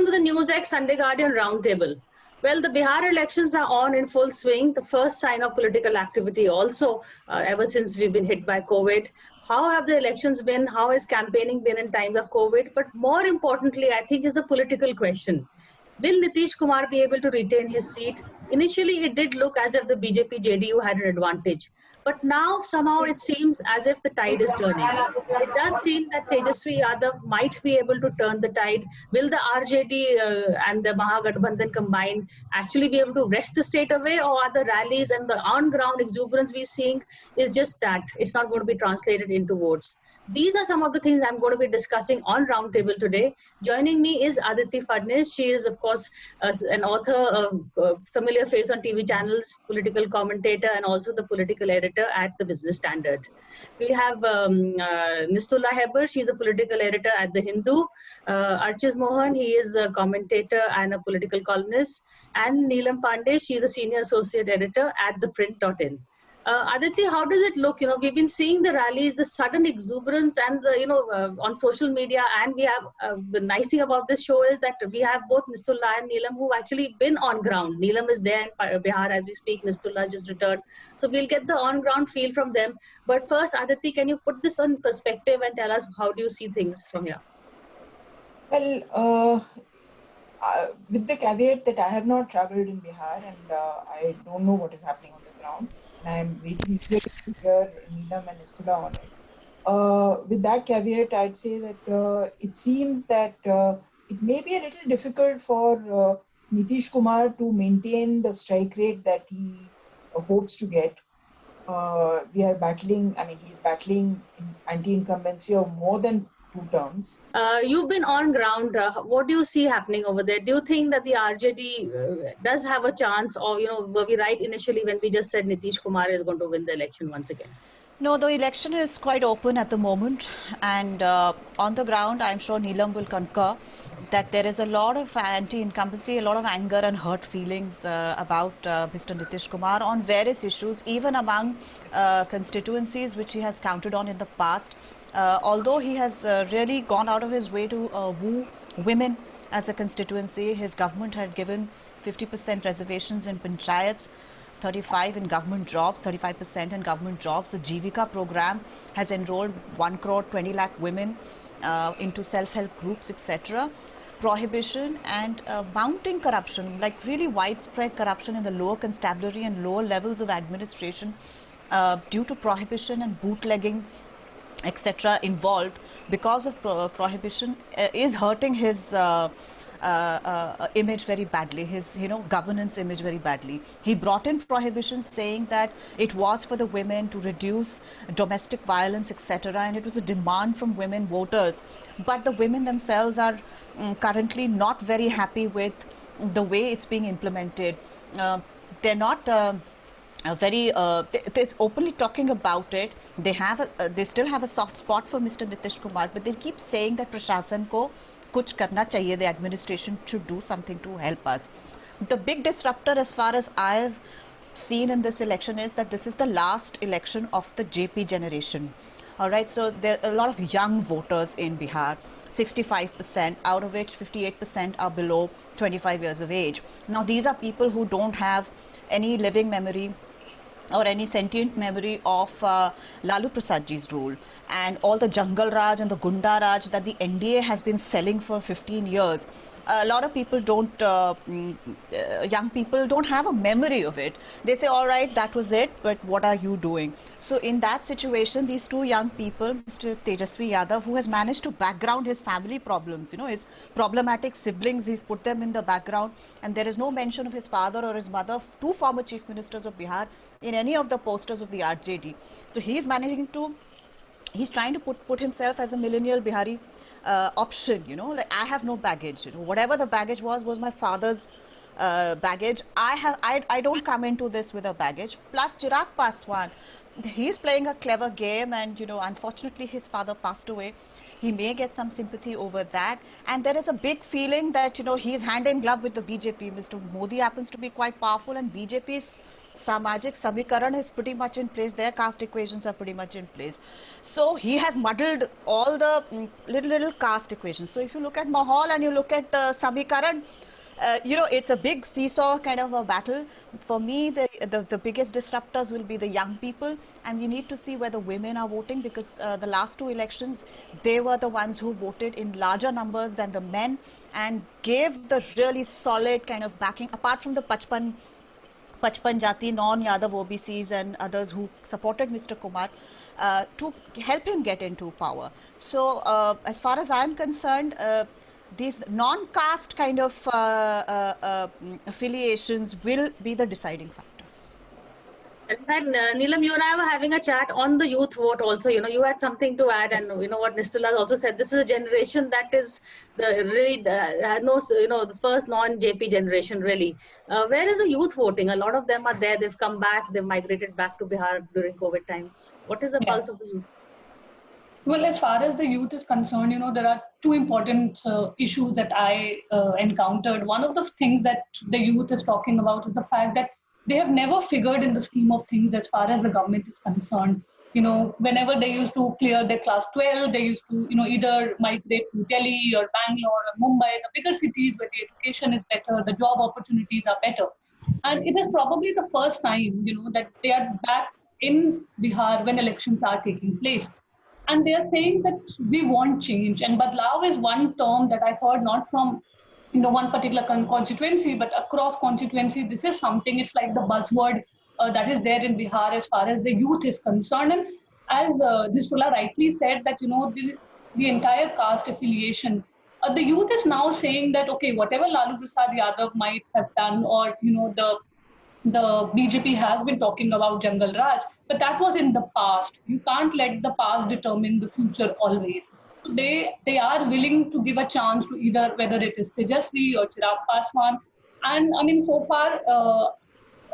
Welcome to the NewsX Sunday Guardian Roundtable. Well, the Bihar elections are on in full swing. The first sign of political activity also ever since we've been hit by COVID. How have the elections been? How has campaigning been in times of COVID? But more importantly, I think is the political question. Will Nitish Kumar be able to retain his seat? Initially, it did look as if the BJP JDU had an advantage. But now somehow it seems as if the tide is turning. It does seem that Tejasvi Yadav might be able to turn the tide. Will the RJD and the Mahagathbandhan combined actually be able to wrest the state away, or are the rallies and the on-ground exuberance we're seeing is just that? It's not going to be translated into votes. These are some of the things I'm going to be discussing on Roundtable today. Joining me is Aditi Fadnis. She is, of course, an author, a familiar face on TV channels, political commentator, and also the political editor at the Business Standard. We have Nistula Heber. She's a political editor at The Hindu. Archit Mohan, he is a commentator and a political columnist. And Neelam Pandey, she's a senior associate editor at theprint.in. Aditi, how does it look? We've been seeing the rallies, the sudden exuberance, and the, on social media. And we have the nice thing about this show is that we have both Nistullah and Neelam who've actually been on ground. Neelam is there in Bihar as we speak. Nistullah just returned, so we'll get the on-ground feel from them. But first, Aditi, can you put this on perspective and tell us how do you see things from here? Well, with the caveat that I have not traveled in Bihar and I don't know what is happening on the ground, and I am waiting to hear Neelam and Nistula on it. With that caveat, I'd say that it seems that it may be a little difficult for Nitish Kumar to maintain the strike rate that he hopes to get. We are battling, he's battling anti-incumbency of more than 2 terms. You've been on ground. What do you see happening over there? Do you think that the RJD does have a chance, or were we right initially when we just said Nitish Kumar is going to win the election once again? No, the election is quite open at the moment, and on the ground, I'm sure Neelam will concur that there is a lot of anti-incumbency, a lot of anger and hurt feelings about Mr. Nitish Kumar on various issues, even among constituencies which he has counted on in the past. Although he has really gone out of his way to woo women as a constituency, his government had given 50% reservations in panchayats, 35% in government jobs, 35% in government jobs. The Jivika program has enrolled 1 crore 20 lakh women into self-help groups, etc. Prohibition and mounting corruption, like really widespread corruption in the lower constabulary and lower levels of administration due to prohibition and bootlegging, etc. involved because of prohibition is hurting his image very badly, his governance image very badly. He brought in prohibition saying that it was for the women to reduce domestic violence, etc. and it was a demand from women voters. But the women themselves are currently not very happy with the way it's being implemented. They're not they're openly talking about it. They still have a soft spot for Mr. Nitish Kumar, but they keep saying that Prashasan ko kuch karna chahiye, the administration should do something to help us. The big disruptor, as far as I've seen in this election, is that this is the last election of the JP generation. All right, so there are a lot of young voters in Bihar, 65%, out of which 58% are below 25 years of age. Now, these are people who don't have any living memory or any sentient memory of Lalu Prasad ji's rule and all the Jungle Raj and the Gunda Raj that the NDA has been selling for 15 years. A lot of people don't, young people don't have a memory of it. They say, all right, that was it, but what are you doing? So in that situation, these 2 young people, Mr. Tejasvi Yadav, who has managed to background his family problems, his problematic siblings, he's put them in the background, and there is no mention of his father or his mother, 2 former chief ministers of Bihar, in any of the posters of the RJD. So he's managing to, he's trying to put himself as a millennial Bihari option, like I have no baggage, whatever the baggage was my father's baggage. I don't come into this with a baggage. Plus Chirag Paswan, he's playing a clever game, and unfortunately his father passed away. He may get some sympathy over that, and there is a big feeling that he's hand in glove with the BJP. Mr. Modi happens to be quite powerful, and BJP's Samajik Samikaran is pretty much in place. Their caste equations are pretty much in place. So he has muddled all the little caste equations. So if you look at Mahal and you look at Samikaran, it's a big seesaw kind of a battle. For me, the biggest disruptors will be the young people, and we need to see whether women are voting, because the last two elections, they were the ones who voted in larger numbers than the men and gave the really solid kind of backing, apart from the Pachpan Jati, non-Yadav OBCs and others who supported Mr. Kumar to help him get into power. So as far as I'm concerned, these non-caste kind of affiliations will be the deciding factor. In fact, Neelam, you and I were having a chat on the youth vote also. You had something to add, and you know what Nistula also said. This is a generation that is the first non-JP generation really. Where is the youth voting? A lot of them are there. They've come back. They've migrated back to Bihar during COVID times. What is the pulse of the youth? Well, as far as the youth is concerned, there are two important issues that I encountered. One of the things that the youth is talking about is the fact that they have never figured in the scheme of things as far as the government is concerned. Whenever they used to clear their class 12, they used to, either migrate to Delhi or Bangalore or Mumbai, the bigger cities where the education is better, the job opportunities are better. And it is probably the first time, that they are back in Bihar when elections are taking place. And they are saying that we want change. And Badlav is one term that I heard not from one particular constituency, but across constituency. This is something, it's like the buzzword that is there in Bihar as far as the youth is concerned. And as Nistula rightly said, that the entire caste affiliation, the youth is now saying that, okay, whatever Lalu Prasad Yadav might have done, or the BJP has been talking about Jungle Raj, but that was in the past. You can't let the past determine the future always. So they are willing to give a chance to either, whether it is Tejasvi or Chirag Paswan. And I mean, so far,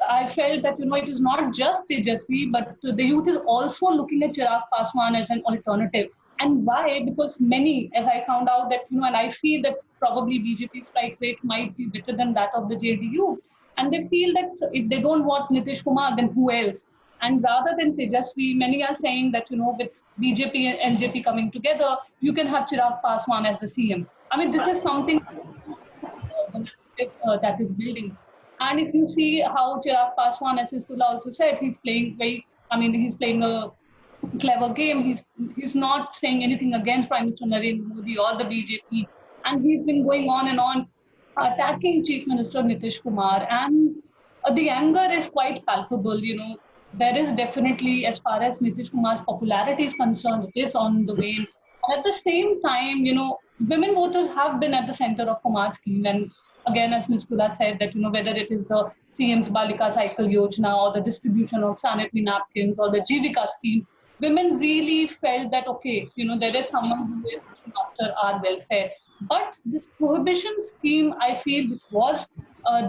I felt that, it is not just Tejasvi, but the youth is also looking at Chirag Paswan as an alternative. And why? Because many, as I found out that, and I feel that probably BJP strike rate might be better than that of the JDU. And they feel that if they don't want Nitish Kumar, then who else? And rather than Tejasvi, many are saying that, with BJP and LJP coming together, you can have Chirag Paswan as the CM. I mean, this is something that is building. And if you see how Chirag Paswan, as Nistula also said, he's playing a clever game. He's not saying anything against Prime Minister Narendra Modi or the BJP. And he's been going on and on, attacking Chief Minister Nitish Kumar. And the anger is quite palpable, There is definitely, as far as Nitish Kumar's popularity is concerned, it is on the wane. At the same time, women voters have been at the center of Kumar's scheme. And again, as Nistula said, that, whether it is the CM's Balika Cycle Yojana or the distribution of sanitary napkins or the Jivika scheme, women really felt that, okay, there is someone who is looking after our welfare. But this prohibition scheme, I feel, which was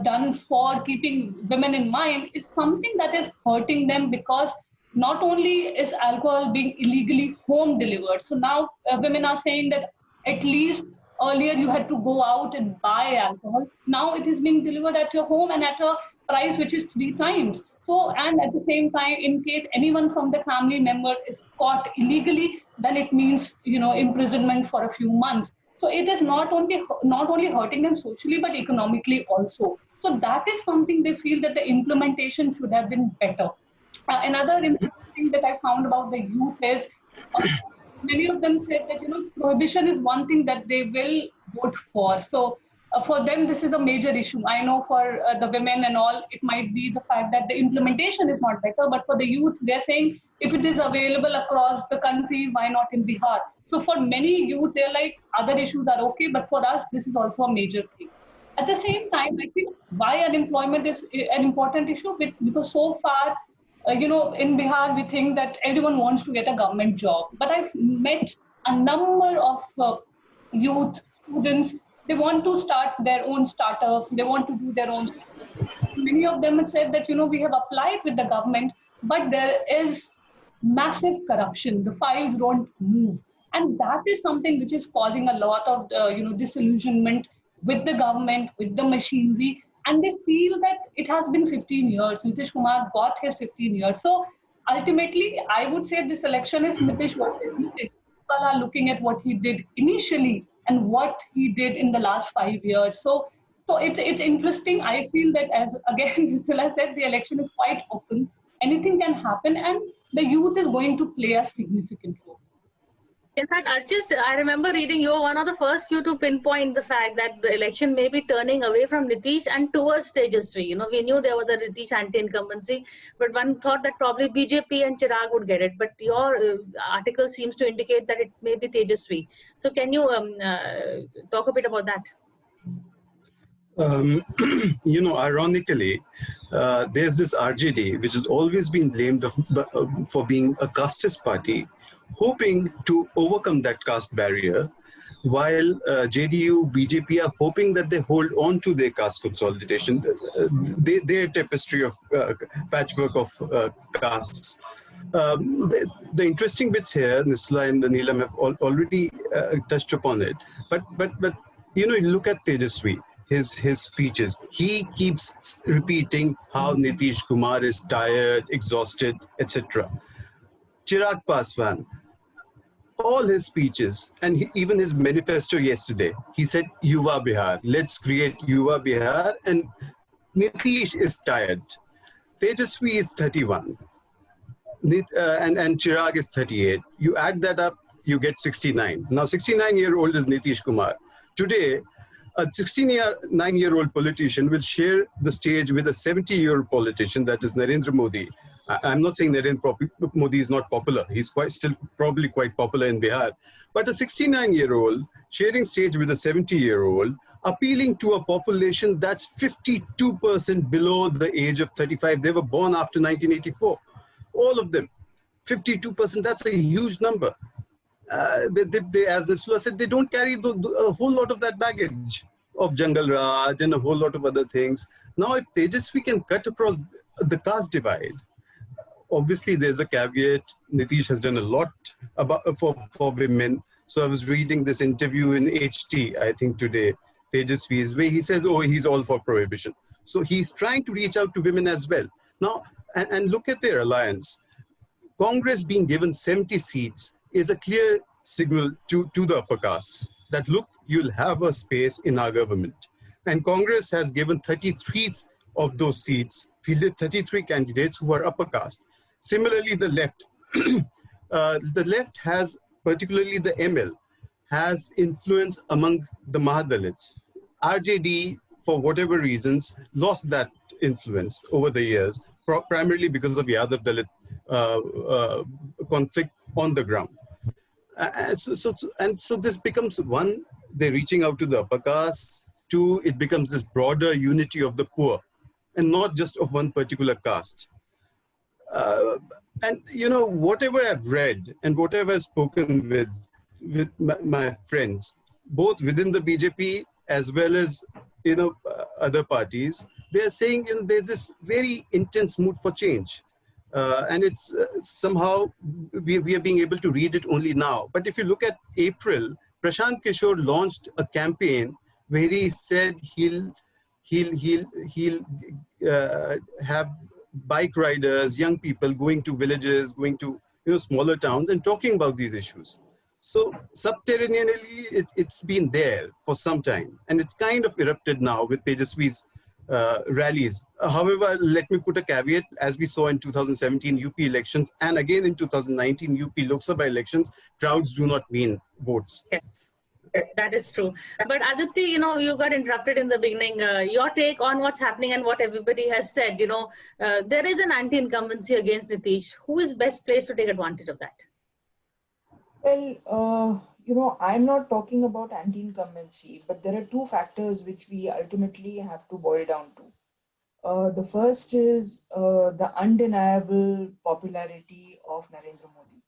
done for keeping women in mind, is something that is hurting them, because not only is alcohol being illegally home delivered. So now women are saying that at least earlier you had to go out and buy alcohol. Now it is being delivered at your home and at a price which is 3 times. So, and at the same time, in case anyone from the family member is caught illegally, then it means, imprisonment for a few months. So it is not only hurting them socially, but economically also. So that is something they feel that the implementation should have been better. Another important thing that I found about the youth is many of them said that, prohibition is one thing that they will vote for. So for them, this is a major issue. I know for the women and all, it might be the fact that the implementation is not better, but for the youth, they're saying if it is available across the country, why not in Bihar? So for many youth, they're like, other issues are okay, but for us, this is also a major thing. At the same time, I feel why unemployment is an important issue, because so far, in Bihar, we think that everyone wants to get a government job. But I've met a number of youth, students. They want to start their own startups. They want to do their own. Many of them have said that, we have applied with the government, but there is massive corruption. The files don't move. And that is something which is causing a lot of, disillusionment with the government, with the machinery. and they feel that it has been 15 years. Nitish Kumar got his 15 years. So ultimately, I would say this election is Nitish versus Nitish. People are looking at what he did initially and what he did in the last 5 years. So it's interesting. I feel that, as again Stella said, the election is quite open. Anything can happen, and the youth is going to play a significant role. In fact, Archis, I remember reading you were one of the first few to pinpoint the fact that the election may be turning away from Nitish and towards Tejasvi. You know, we knew there was a Nitish anti-incumbency, but one thought that probably BJP and Chirag would get it. But your article seems to indicate that it may be Tejasvi. So can you talk a bit about that? Ironically, there's this RJD, which has always been blamed for being a casteist party, hoping to overcome that caste barrier, while JDU, BJP are hoping that they hold on to their caste consolidation, their tapestry of patchwork of castes. The interesting bits here, Nisla and Neelam have already touched upon it, but you look at Tejasvi, his speeches. He keeps repeating how Nitish Kumar is tired, exhausted, etc. Chirag Paswan, all his speeches, and even his manifesto yesterday, he said, Yuva Bihar, let's create Yuva Bihar, and Nitish is tired. Tejasvi is 31, and Chirag is 38. You add that up, you get 69. Now, 69-year-old is Nitish Kumar. Today, a 69-year-old politician will share the stage with a 70-year-old politician, that is Narendra Modi. I'm not saying Narendra Modi is not popular. He's still probably quite popular in Bihar. But a 69-year-old sharing stage with a 70-year-old, appealing to a population that's 52% below the age of 35. They were born after 1984. All of them, 52%, that's a huge number. They, as Nisla said, they don't carry a whole lot of that baggage of Jungle Raj and a whole lot of other things. Now, if Tejasvi can cut across the caste divide, obviously there's a caveat. Nitish has done a lot for women. So I was reading this interview in HT, I think today, Tejasvi's way. He says, oh, he's all for prohibition. So he's trying to reach out to women as well. Now, and look at their alliance. Congress being given 70 seats is a clear signal to the upper castes that, look, you'll have a space in our government. And Congress has given 33 of those seats, fielded 33 candidates who are upper caste. Similarly, the left, the left has, particularly the ML, has influence among the Mahadalits. RJD, for whatever reasons, lost that influence over the years, primarily because of Yadav Dalit conflict on the ground. So this becomes, one, they're reaching out to the upper caste. Two, it becomes this broader unity of the poor and not just of one particular caste. And, whatever I've read and whatever I've spoken with my friends, both within the BJP as well as, other parties, they're saying, there's this very intense mood for change. And it's somehow we are being able to read it only now. But if you look at April, Prashant Kishore launched a campaign where he said he'll have bike riders, young people going to villages, going to smaller towns and talking about these issues. So subterraneanly, it's been there for some time, and it's kind of erupted now with Tejasvi's rallies. However, let me put a caveat. As we saw in 2017 UP elections and again in 2019 UP Lok Sabha elections, crowds do not mean votes. Yes, that is true. But Aditi, you got interrupted in the beginning. Your take on what's happening and what everybody has said, there is an anti-incumbency against Nitish. Who is best placed to take advantage of that? Well, I'm not talking about anti-incumbency, but there are two factors which we ultimately have to boil down to. The first is the undeniable popularity of Narendra Modi,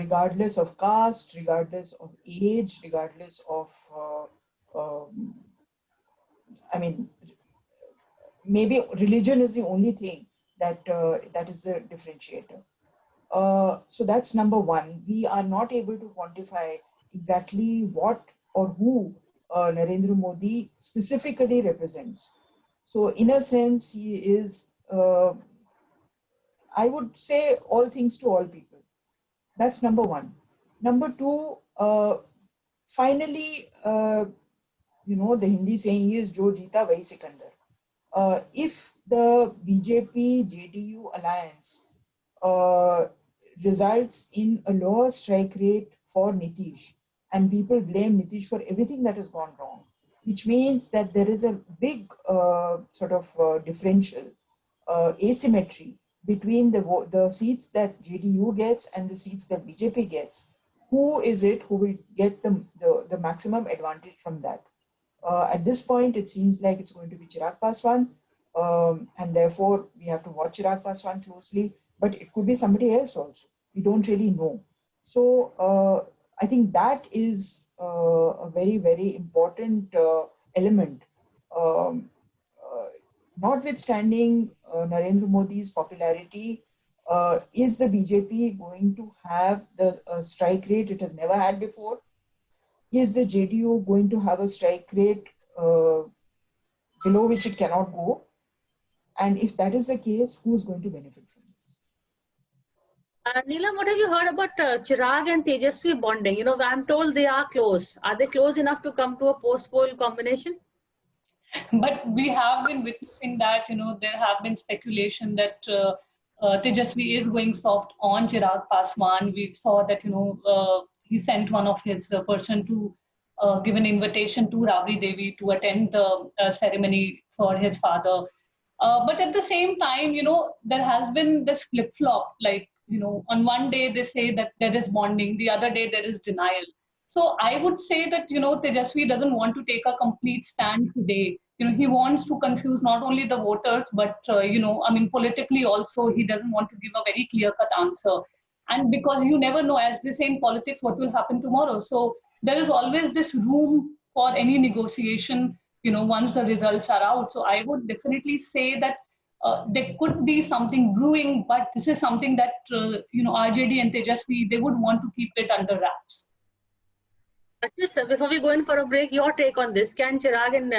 regardless of caste, regardless of age, regardless of, maybe religion is the only thing that is the differentiator. So that's number one. We are not able to quantify exactly what or who Narendra Modi specifically represents. So in a sense, he is, I would say, all things to all people. That's number one. Number two, finally, the Hindi saying is "Jo jeeta wahi Sikandar." If the BJP JDU alliance results in a lower strike rate for Nitish, and people blame Nitish for everything that has gone wrong, which means that there is a big differential, asymmetry between the seats that JDU gets and the seats that BJP gets. Who is it who will get the maximum advantage from that? At this point, it seems like it's going to be Chirag Paswan, and therefore we have to watch Chirag Paswan closely. But it could be somebody else also. We don't really know. So I think that is a very, very important element. Notwithstanding Narendra Modi's popularity, is the BJP going to have the strike rate it has never had before? Is the JDU going to have a strike rate below which it cannot go? And if that is the case, who's going to benefit from this? Neelam, what have you heard about Chirag and Tejaswi bonding? You know, I'm told they are close. Are they close enough to come to a post-poll combination? But we have been witnessing that, there have been speculation that Tejaswi is going soft on Chirag Paswan. We saw that, he sent one of his person to give an invitation to Rabri Devi to attend the ceremony for his father. But at the same time, there has been this flip-flop, like, on one day they say that there is bonding, the other day there is denial. So I would say that, Tejaswi doesn't want to take a complete stand today. He wants to confuse not only the voters, but, politically also, he doesn't want to give a very clear-cut answer. And because you never know, as they say in politics, what will happen tomorrow. So there is always this room for any negotiation, once the results are out. So I would definitely say that there could be something brewing, but this is something that, RJD and Tejaswi, they would want to keep it under wraps. Just before we go in for a break, your take on this. Can Chirag and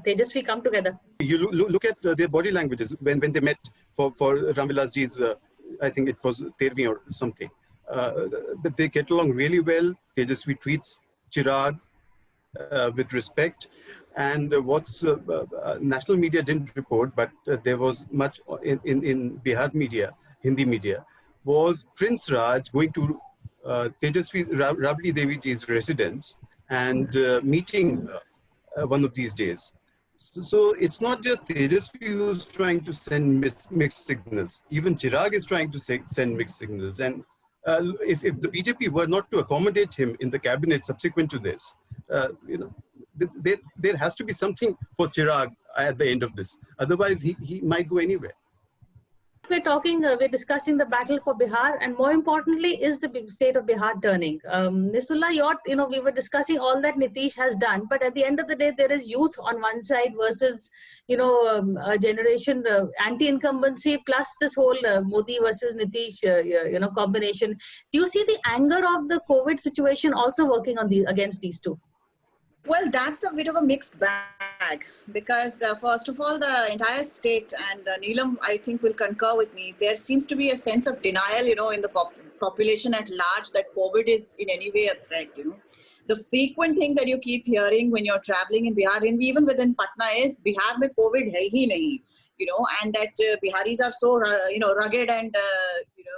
Tejaswi come together? You look at their body languages when they met for Ramvilas ji's, I think it was 13 or something. But they get along really well. Tejaswi treats Chirag with respect. And what's national media didn't report, but there was much in Bihar media, Hindi media, was Prince Raj going to Tejaswi Rabri Devi ji's residence and meeting one of these days. So it's not just Tejaswi who's trying to send mixed signals. Even Chirag is trying to send mixed signals. And if the BJP were not to accommodate him in the cabinet subsequent to this, there has to be something for Chirag at the end of this. Otherwise, he might go anywhere. We're discussing the battle for Bihar, and more importantly, is the state of Bihar turning? Nisula, we were discussing all that Nitish has done, but at the end of the day, there is youth on one side versus, a generation anti-incumbency plus this whole Modi versus Nitish, combination. Do you see the anger of the COVID situation also working on against these two? Well, that's a bit of a mixed bag because first of all, the entire state, and Neelam, I think, will concur with me, there seems to be a sense of denial, in the population at large that COVID is in any way a threat, The frequent thing that you keep hearing when you're traveling in Bihar, and even within Patna, is Bihar mein COVID hai hi nahi, and that Biharis are so, rugged and,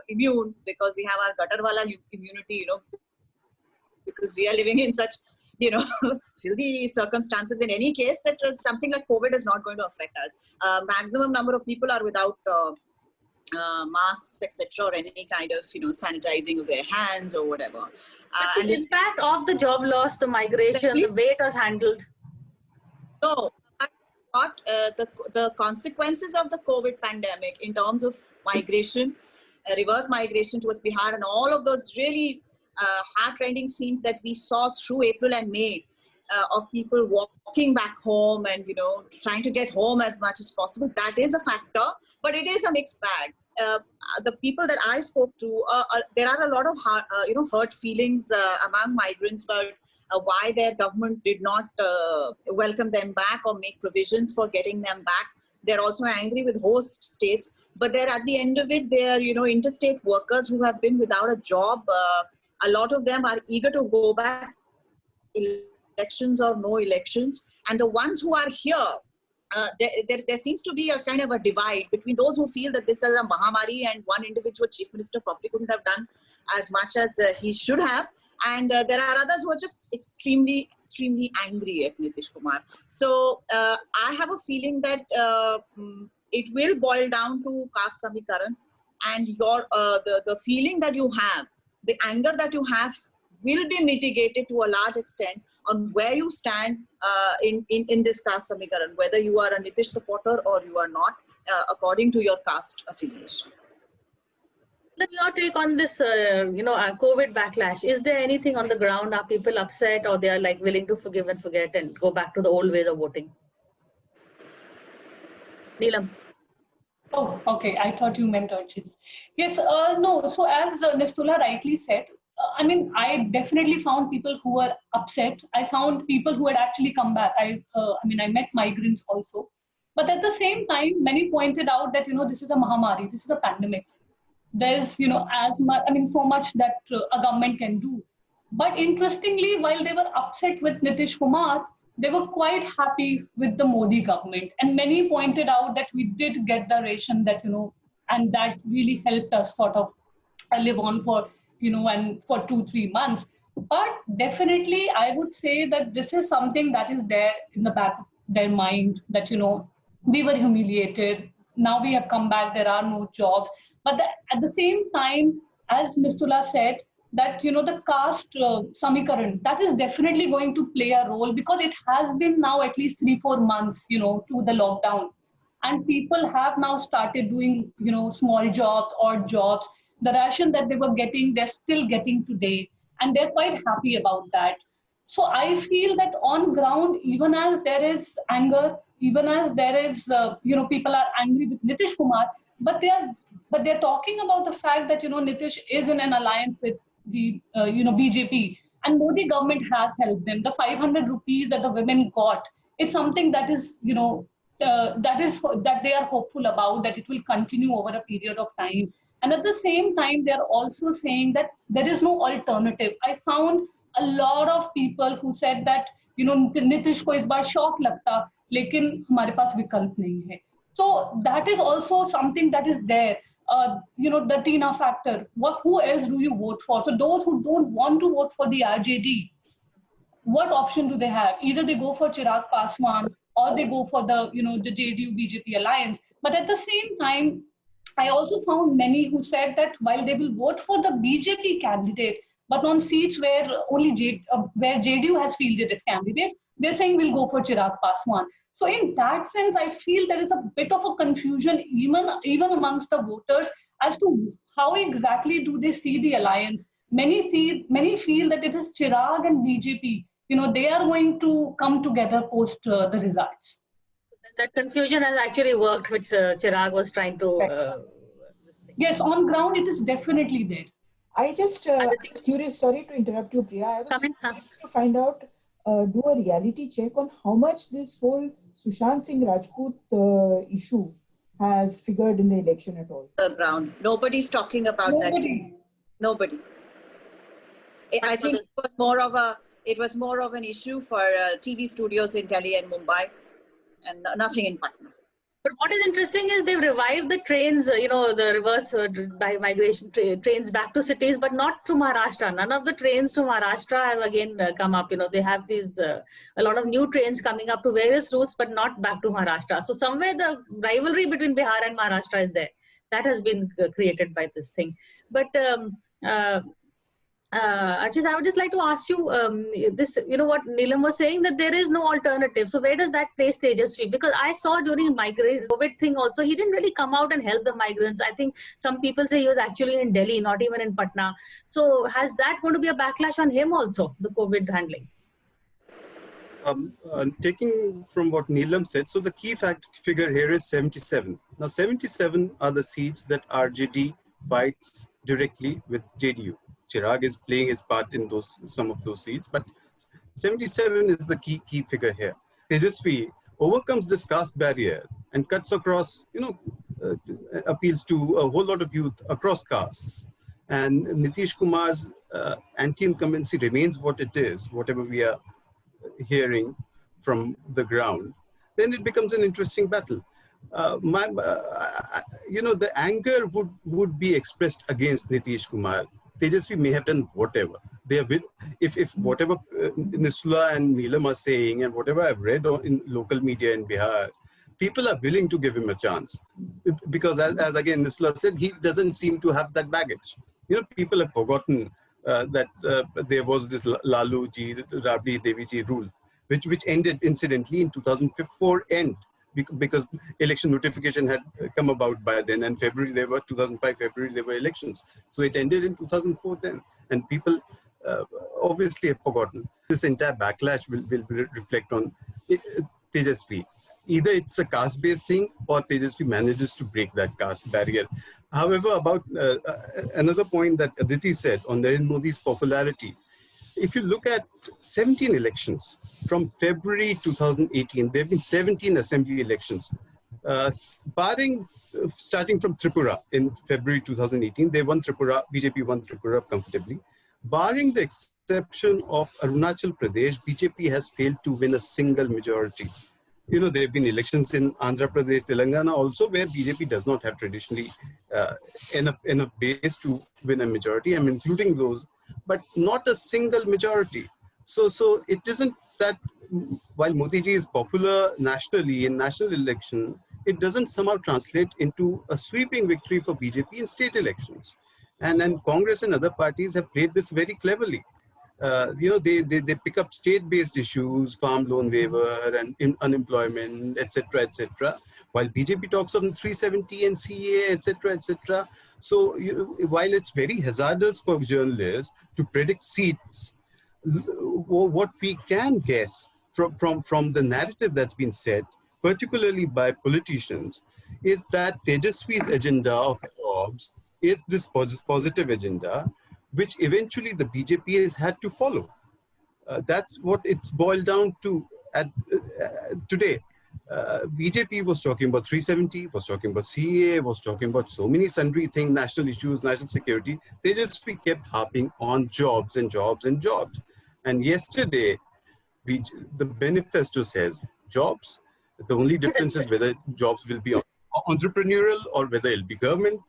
immune because we have our gutter wala immunity, because we are living in such, filthy circumstances in any case, that something like COVID is not going to affect us. Maximum number of people are without masks, etc., or any kind of, sanitizing of their hands or whatever. And the impact of the job loss, the migration, the way it was handled. No, I thought the consequences of the COVID pandemic in terms of migration, reverse migration towards Bihar, and all of those really heart-rending scenes that we saw through April and May of people walking back home and, trying to get home as much as possible. That is a factor, but it is a mixed bag. The people that I spoke to, there are a lot of hurt feelings among migrants, but why their government did not welcome them back or make provisions for getting them back. They're also angry with host states, but they're at the end of it, they're, interstate workers who have been without a job. A lot of them are eager to go back, elections or no elections. And the ones who are here, there seems to be a kind of a divide between those who feel that this is a Mahamari and one individual chief minister probably couldn't have done as much as he should have. And there are others who are just extremely, extremely angry at Nitish Kumar. So I have a feeling that it will boil down to caste samikaran, and the feeling that you have, the anger that you have, will be mitigated to a large extent on where you stand in this caste samikaran, whether you are a Nitish supporter or you are not, according to your caste affiliation. Your take on this, COVID backlash. Is there anything on the ground? Are people upset, or they are like willing to forgive and forget and go back to the old ways of voting? Neelam. Oh, okay. I thought you meant Archit. Yes, no. So as Nistula rightly said, I definitely found people who were upset. I found people who had actually come back. I met migrants also. But at the same time, many pointed out that, this is a Mahamari, this is a pandemic. There's, as much, so much that a government can do. But interestingly, while they were upset with Nitish Kumar, they were quite happy with the Modi government. And many pointed out that we did get the ration that, and that really helped us sort of live on for, and for 2-3 months. But definitely, I would say that this is something that is there in the back of their mind that, we were humiliated. Now we have come back, there are no jobs. But at the same time, as Nistula said, that, the caste samikaran, that is definitely going to play a role, because it has been now at least 3-4 months, to the lockdown. And people have now started doing, small jobs, odd jobs. The ration that they were getting, they're still getting today. And they're quite happy about that. So I feel that on ground, even as there is anger, even as there is, people are angry with Nitish Kumar, but they're talking about the fact that, Nitish is in an alliance with the, BJP, and Modi government has helped them. The 500 rupees that the women got is something that is, that they are hopeful about, that it will continue over a period of time. And at the same time, they're also saying that there is no alternative. I found a lot of people who said that, Nitish ko is baar shock lagta, lekin hamare paas vikalp nahi hai. So that is also something that is there. The Tina factor. Who else do you vote for? So those who don't want to vote for the RJD, what option do they have? Either they go for Chirag Paswan or they go for the, the JDU BJP alliance. But at the same time, I also found many who said that while they will vote for the BJP candidate, but on seats where where JDU has fielded its candidates, they're saying we'll go for Chirag Paswan. So in that sense, I feel there is a bit of a confusion even amongst the voters as to how exactly do they see the alliance. Many feel that it is Chirag and BJP. They are going to come together post the results. That confusion has actually worked, which Chirag was trying to... Yes, on ground, it is definitely there. I was curious, sorry to interrupt you, Priya. I was curious to find out, do a reality check on how much this whole Sushant Singh Rajput issue has figured in the election at all. The ground. Nobody's talking about that. Nobody. I think it was more of an issue for TV studios in Delhi and Mumbai, and nothing in Patna. But what is interesting is they've revived the trains, the reverse by migration trains back to cities, but not to Maharashtra. None of the trains to Maharashtra have again come up. They have these, a lot of new trains coming up to various routes, but not back to Maharashtra. So somewhere the rivalry between Bihar and Maharashtra is there. That has been created by this thing. But Archit, I would just like to ask you this, what Neelam was saying, that there is no alternative. So where does that place Tejasvi? Because I saw during COVID thing also, he didn't really come out and help the migrants. I think some people say he was actually in Delhi, not even in Patna. So has that going to be a backlash on him also, the COVID handling? Taking from what Neelam said, so the key figure here is 77. Now 77 are the seats that RJD fights directly with JDU. Chirag is playing his part in some of those seats, but 77 is the key figure here. Tejasvi overcomes this caste barrier and cuts across, appeals to a whole lot of youth across castes. And Nitish Kumar's anti-incumbency remains what it is, whatever we are hearing from the ground. Then it becomes an interesting battle. The anger would be expressed against Nitish Kumar. Tejasvi may have done whatever. They are if whatever Nisula and Neelam are saying and whatever I've read in local media in Bihar, people are willing to give him a chance. Because as again Nisula said, he doesn't seem to have that baggage. People have forgotten that there was this Lalu ji, Rabdi Devi ji rule, which ended incidentally in 2004 end. Because election notification had come about by then, and 2005 February there were elections. So it ended in 2004 then, and people obviously have forgotten. This entire backlash will reflect on Tejasvi. Either it's a caste-based thing or Tejasvi manages to break that caste barrier. However, about another point that Aditi said on Narendra Modi's popularity, if you look at 17 elections from February 2018, there have been 17 assembly elections. Starting from Tripura in February 2018, they won Tripura, BJP won Tripura comfortably. Barring the exception of Arunachal Pradesh, BJP has failed to win a single majority. There have been elections in Andhra Pradesh, Telangana also, where BJP does not have traditionally enough base to win a majority. I'm including those, but not a single majority. So it isn't that while Modi ji is popular nationally in national election, it doesn't somehow translate into a sweeping victory for BJP in state elections. And Congress and other parties have played this very cleverly. They pick up state-based issues, farm loan waiver and unemployment, etc., while BJP talks of 370 and CA, etc. So while it's very hazardous for journalists to predict seats, what we can guess from the narrative that's been said, particularly by politicians, is that Tejasvi's agenda of jobs is this positive agenda, which eventually the BJP has had to follow. That's what it's boiled down to today. BJP was talking about 370, was talking about CA, was talking about so many sundry things, national issues, national security. They just kept harping on jobs and jobs and jobs. And yesterday, the manifesto says jobs. The only difference is whether jobs will be entrepreneurial or whether it'll be government.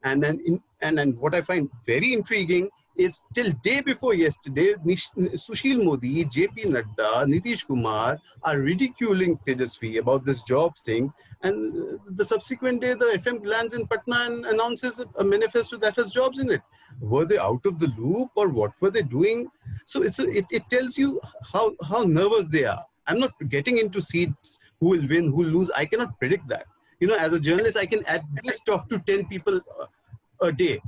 And then what I find very intriguing is till day before yesterday, Sushil Modi, JP Nadda, Nitish Kumar are ridiculing Tejasvi about this jobs thing. And the subsequent day, the FM lands in Patna and announces a manifesto that has jobs in it. Were they out of the loop or what were they doing? So it tells you how nervous they are. I'm not getting into seats, who will win, who will lose. I cannot predict that. As a journalist, I can at least talk to 10 people a day.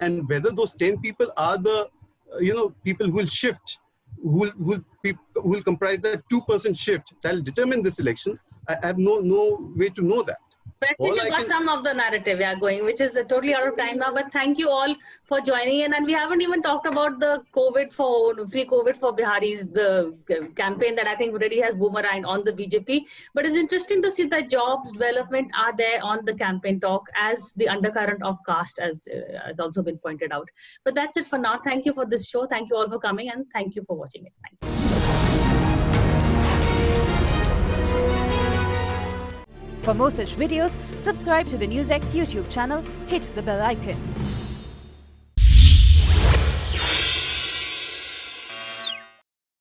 And whether those 10 people are the, people who will shift, who will comprise that 2% shift, that will determine this election. I have no way to know that. But at least you got some of the narrative going, which is totally out of time now. But thank you all for joining in. And we haven't even talked about the free COVID for Biharis, the campaign that I think really has boomeranged on the BJP. But it's interesting to see that jobs, development are there on the campaign talk as the undercurrent of caste, as has also been pointed out. But that's it for now. Thank you for this show. Thank you all for coming and thank you for watching it. Thank you. For more such videos, subscribe to the NewsX YouTube channel, hit the bell icon.